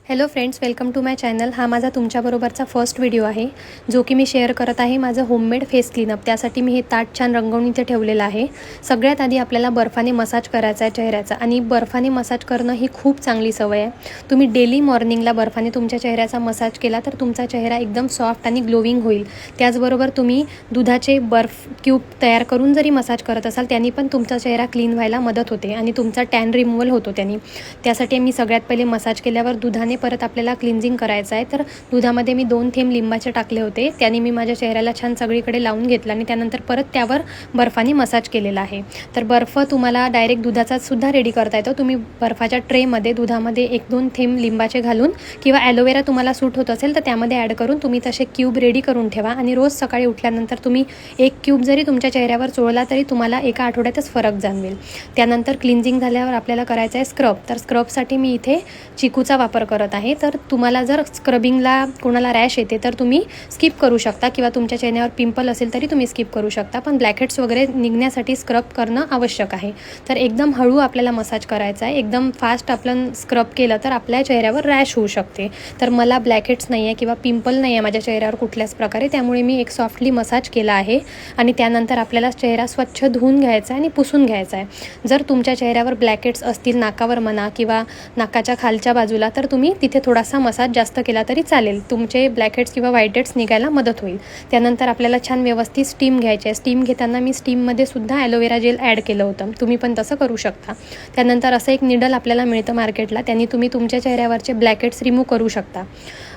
Hello friends, welcome to my channel. हा माझा तुमच्याबरोबरचा first video आहे जो की मी शेअर करत आहे माझं होममेड फेस क्लीनअप. त्यासाठी मी हे ताट छान रंगवून इथे ठेवलेलं आहे. सगळ्यात आधी आपल्याला बर्फाने मसाज करायचा आहे चेहऱ्याचा, आणि बर्फाने मसाज करणं ही खूप चांगली सवय आहे. तुम्ही डेली मॉर्निंगला बर्फाने तुमच्या चेहऱ्याचा मसाज केला तर तुमचा चेहरा एकदम सॉफ्ट आणि ग्लोविंग होईल. त्याचबरोबर तुम्ही दुधाचे बर्फ क्यूब तयार करून जरी मसाज करत असाल त्यांनी पण तुमचा चेहरा क्लीन व्हायला मदत होते आणि तुमचा टॅन रिमूव्हल होतो त्यांनी. त्यासाठी मी सगळ्यात पहिले मसाज केल्यावर दुधाने परत आपल्याला क्लिन्झिंग करायचं आहे. तर दुधामध्ये मी 2 थेंब लिंबाचे टाकले होते. त्याने मी माझ्या चेहऱ्याला छान सगळीकडे लावून घेतलं आणि त्यानंतर परत त्यावर बर्फाने मसाज केलेला आहे. तर बर्फ तुम्हाला डायरेक्ट दुधाचा सुद्धा रेडी करता येतो. तुम्ही बर्फाच्या ट्रेमध्ये दुधामध्ये 1-2 थेंब लिंबाचे घालून किंवा ॲलोवेरा तुम्हाला सूट होत असेल तर त्यामध्ये ॲड करून तुम्ही तसे क्यूब रेडी करून ठेवा. आणि रोज सकाळी उठल्यानंतर तुम्ही 1 क्यूब जरी तुमच्या चेहऱ्यावर चोळला तरी तुम्हाला एका आठवड्यातच फरक जाणवेल. त्यानंतर क्लिन्झिंग झाल्यावर आपल्याला करायचं आहे स्क्रब. तर स्क्रबसाठी मी इथे चिकूचा वापर करत आहे. तर तुम्हाला जर स्क्रबिंगला कोणाला रॅश येते तर तुम्ही स्किप करू शकता, किंवा तुमच्या चेहऱ्यावर पिंपल असेल तरी तुम्ही स्किप करू शकता. पण ब्लॅकहेड्स वगैरे निघण्यासाठी स्क्रब करणं आवश्यक आहे. तर एकदम हळू आपल्याला मसाज करायचा आहे. एकदम फास्ट आपण स्क्रब केलं तर आपल्या चेहऱ्यावर रॅश होऊ शकते. तर मला ब्लॅकहेड्स नाही आहे किंवा पिंपल नाही आहे माझ्या चेहऱ्यावर कुठल्याच प्रकारे, त्यामुळे मी एक सॉफ्टली मसाज केला आहे. आणि त्यानंतर आपल्याला चेहरा स्वच्छ धुवून घ्यायचा आहे आणि पुसून घ्यायचा आहे. जर तुमच्या चेहऱ्यावर ब्लॅकहेड्स असतील नाकावर म्हणा किंवा नाकाच्या खालच्या बाजूला, तर तुम्ही तिथे थोडासा मसाज जास्त केला तरी चालेल. तुमचे ब्लॅकहेड्स किंवा व्हाईटहेड्स निघायला मदत होईल. त्यानंतर आपल्याला छान व्यवस्थित स्टीम घ्यायची आहे. स्टीम घेताना मी स्टीममध्ये सुद्धा ॲलोवेरा जेल ॲड केलं होतं. तुम्ही पण तसं करू शकता. त्यानंतर असं एक निडल आपल्याला मिळतं मार्केटला, त्यांनी तुम्ही तुमच्या चेहऱ्यावरचे ब्लॅकहेड्स रिमूव्ह करू शकता.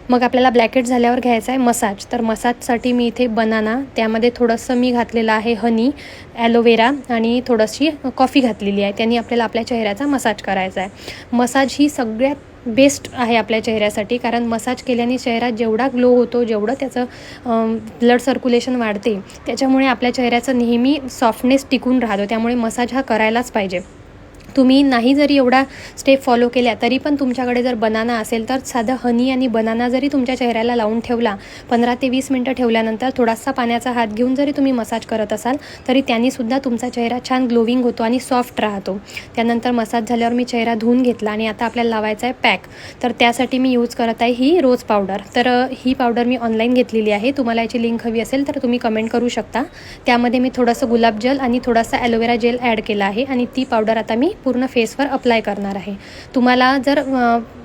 मग आपल्याला ब्लॅकहेड्स झाल्यावर घ्यायचा आहे मसाज. तर मसाजसाठी मी इथे बनाना, त्यामध्ये थोडंसं मी घातलेलं आहे हनी, ॲलोवेरा आणि थोडीशी कॉफी घातलेली आहे. त्यांनी आपल्याला आपल्या चेहऱ्याचा मसाज करायचा आहे. मसाज ही सगळ्यात बेस्ट आहे आपल्या चेहऱ्यासाठी, कारण मसाज केल्याने चेहरा जेवढा ग्लो होतो, जेवढं त्याचं ब्लड सर्क्युलेशन वाढते, त्याच्यामुळे आपल्या चेहऱ्याचं नेहमी सॉफ्टनेस टिकून राहतो. त्यामुळे मसाज हा करायलाच पाहिजे. तुम्ही नाही जरी एवढा स्टेप फॉलो केल्या तरी पण तुमच्याकडे जर बनाना असेल तर साधं हनी आणि बनाना जरी तुमच्या चेहऱ्याला लावून ठेवला, 15 ते 20 मिनटं ठेवल्यानंतर थोडासा पाण्याचा हात घेऊन जरी तुम्ही मसाज करत असाल तरी त्यांनीसुद्धा तुमचा चेहरा छान ग्लोविंग होतो आणि सॉफ्ट राहतो. त्यानंतर मसाज झाल्यावर मी चेहरा धुवून घेतला आणि आता आपल्याला लावायचा आहे पॅक. तर त्यासाठी मी यूज करत आहे ही रोज पावडर. तर ही पावडर मी ऑनलाईन घेतलेली आहे. तुम्हाला याची लिंक हवी असेल तर तुम्ही कमेंट करू शकता. त्यामध्ये मी थोडंसं गुलाबजल आणि थोडासा ॲलोवेरा जेल ॲड केला आहे आणि ती पावडर आता मी पूर्ण फेसवर अप्लाय करणार आहे. तुम्हाला जर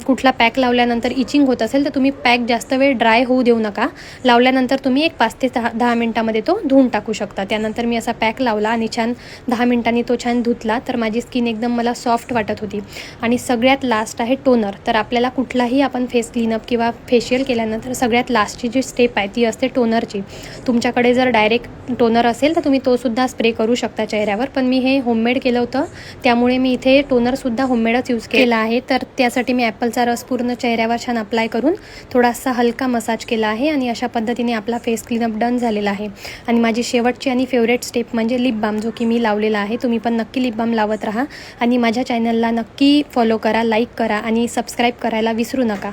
कुठला पॅक लावल्यानंतर इचिंग होत असेल तर तुम्ही पॅक जास्त वेळ ड्राय होऊ देऊ नका. लावल्यानंतर तुम्ही एक 5 ते 10 मिनटामध्ये तो धुवून टाकू शकता. त्यानंतर मी असा पॅक लावला आणि छान 10 मिनटांनी तो छान धुतला तर माझी स्किन एकदम मला सॉफ्ट वाटत होती. आणि सगळ्यात लास्ट आहे टोनर. तर आपल्याला कुठलाही आपण फेस क्लीनअप किंवा फेशियल केल्यानंतर सगळ्यात लास्टची जी स्टेप आहे ती असते टोनरची. तुमच्याकडे जर डायरेक्ट टोनर असेल तर तुम्ही तोसुद्धा स्प्रे करू शकता चेहऱ्यावर, पण मी हे होममेड केलं होतं त्यामुळे मी इथे टोनरसुद्धा होममेडच यूज केला आहे. तर त्यासाठी मी ॲपलचा रस पूर्ण चेहऱ्यावर छान अप्लाय करून थोडासा हलका मसाज केला आहे. आणि अशा पद्धतीने आपला फेस क्लीनअप डन झालेला आहे. आणि माझी शेवटची आणि फेवरेट स्टेप म्हणजे लिप बाम, जो की मी लावलेला आहे. तुम्ही पण नक्की लिप बाम लावत राहा आणि माझ्या चॅनलला नक्की फॉलो करा, लाईक करा आणि सबस्क्राईब करायला विसरू नका.